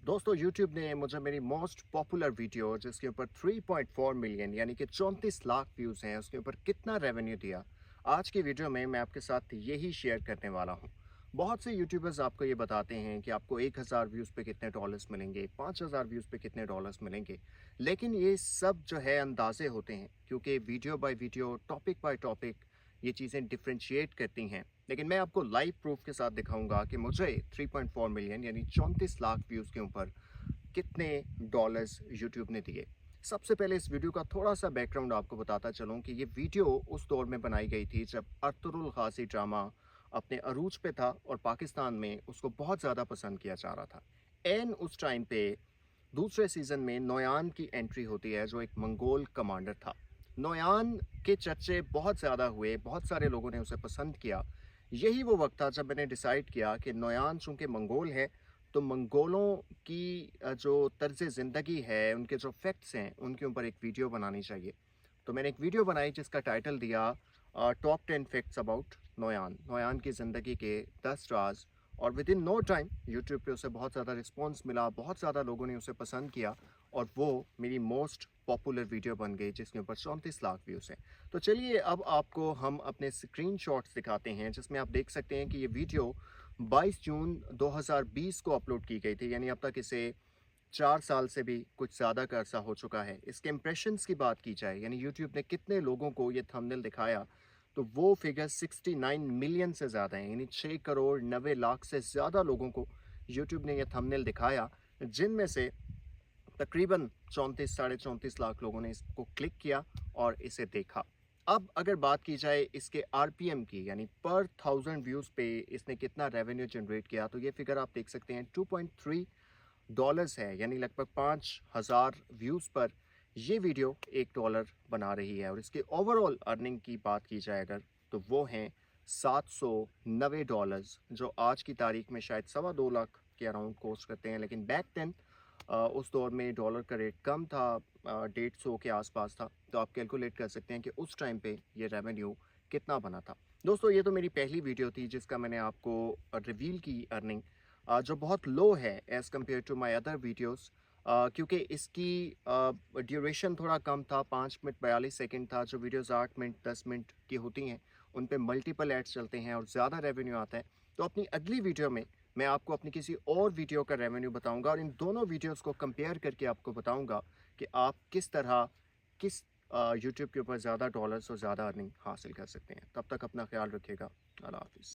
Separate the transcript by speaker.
Speaker 1: दोस्तों YouTube ने मुझे मेरी मोस्ट पॉपुलर वीडियो जिसके ऊपर 3.4 मिलियन यानी कि 34 लाख व्यूज़ हैं उसके ऊपर कितना रेवेन्यू दिया। आज की वीडियो में मैं आपके साथ यही शेयर करने वाला हूं। बहुत से यूट्यूबर्स आपको ये बताते हैं कि आपको 1000 व्यूज़ पे कितने डॉलर्स मिलेंगे, 5000 व्यूज़ पे कितने डॉलर्स मिलेंगे। लेकिन ये सब जो है अंदाजे होते हैं, क्योंकि video by video, topic by topic ये चीज़ें डिफ्रेंशिएट करती हैं। लेकिन मैं आपको लाइव प्रूफ के साथ दिखाऊंगा कि मुझे 3.4 मिलियन यानी 34 लाख व्यूज़ के ऊपर कितने डॉलर्स यूट्यूब ने दिए। सबसे पहले इस वीडियो का थोड़ा सा बैकग्राउंड आपको बताता चलूं कि ये वीडियो उस दौर में बनाई गई थी जब अर्तुगरुल गाजी ड्रामा अपने अरूज पे था और पाकिस्तान में उसको बहुत ज़्यादा पसंद किया जा रहा था। एन उस टाइम पे दूसरे सीज़न में नोयान की एंट्री होती है जो एक मंगोल कमांडर था। नोयान के चर्चे बहुत ज़्यादा हुए, बहुत सारे लोगों ने उसे पसंद किया। यही वो वक्त था जब मैंने डिसाइड किया कि नोयान चूँकि मंगोल है तो मंगोलों की जो तर्ज़ ज़िंदगी है, उनके जो फैक्ट्स हैं, उनके ऊपर एक वीडियो बनानी चाहिए। तो मैंने एक वीडियो बनाई जिसका टाइटल दिया top 10 facts about Noyan, Noyan की ज़िंदगी के 10 राज। और within no time YouTube पे उसे बहुत ज़्यादा रिस्पॉन्स मिला, बहुत ज़्यादा लोगों ने उसे पसंद किया और वो मेरी मोस्ट पॉपुलर वीडियो बन गई जिसके ऊपर 34 लाख व्यूज़ हैं। तो चलिए अब आपको हम अपने स्क्रीनशॉट्स दिखाते हैं जिसमें आप देख सकते हैं कि ये वीडियो 22 जून 2020 को अपलोड की गई थी, यानी अब तक इसे 4 साल से भी कुछ ज़्यादा का अरसा हो चुका है। इसके इम्प्रेशंस की बात की जाए, यानी यूट्यूब ने कितने लोगों को ये थंबनेल दिखाया, तो वो फिगर 69 मिलियन से ज़्यादा है, यानी 6 करोड़ 90 लाख से ज़्यादा लोगों को यूट्यूब ने ये थंबनेल दिखाया, जिनमें से तकरीबन 34 साढ़े 34 लाख लोगों ने इसको क्लिक किया और इसे देखा। अब अगर बात की जाए इसके आरपीएम की, यानी पर 1000 व्यूज़ पे इसने कितना रेवेन्यू जनरेट किया, तो ये फिगर आप देख सकते हैं 2.3 डॉलर्स है, यानी लगभग 5000 व्यूज़ पर ये वीडियो $1 बना रही है। और इसके ओवरऑल अर्निंग की बात की जाए अगर, तो वो हैं $790, जो आज की तारीख में शायद 2.25 लाख के अराउंड कॉस्ट करते हैं। लेकिन बैक देन उस दौर में डॉलर का रेट कम था, 150 के आसपास था। तो आप कैलकुलेट कर सकते हैं कि उस टाइम पे ये रेवेन्यू कितना बना था। दोस्तों ये तो मेरी पहली वीडियो थी जिसका मैंने आपको रिवील की अर्निंग, जो बहुत लो है as compared to my other videos, क्योंकि इसकी ड्यूरेशन थोड़ा कम था, 5 मिनट 42 सेकंड था। जो वीडियोज़ 8 मिनट 10 मिनट की होती हैं उन पे मल्टीपल एड्स चलते हैं और ज़्यादा रेवेन्यू आता है। तो अपनी अगली वीडियो में मैं आपको अपनी किसी और वीडियो का रेवेन्यू बताऊंगा और इन दोनों वीडियोज़ को कंपेयर करके आपको बताऊंगा कि आप किस तरह किस यूट्यूब के ऊपर ज़्यादा डॉलर्स और ज़्यादा अर्निंग हासिल कर सकते हैं। तब तक अपना ख्याल रखिएगा। अल्लाह हाफ़िज़।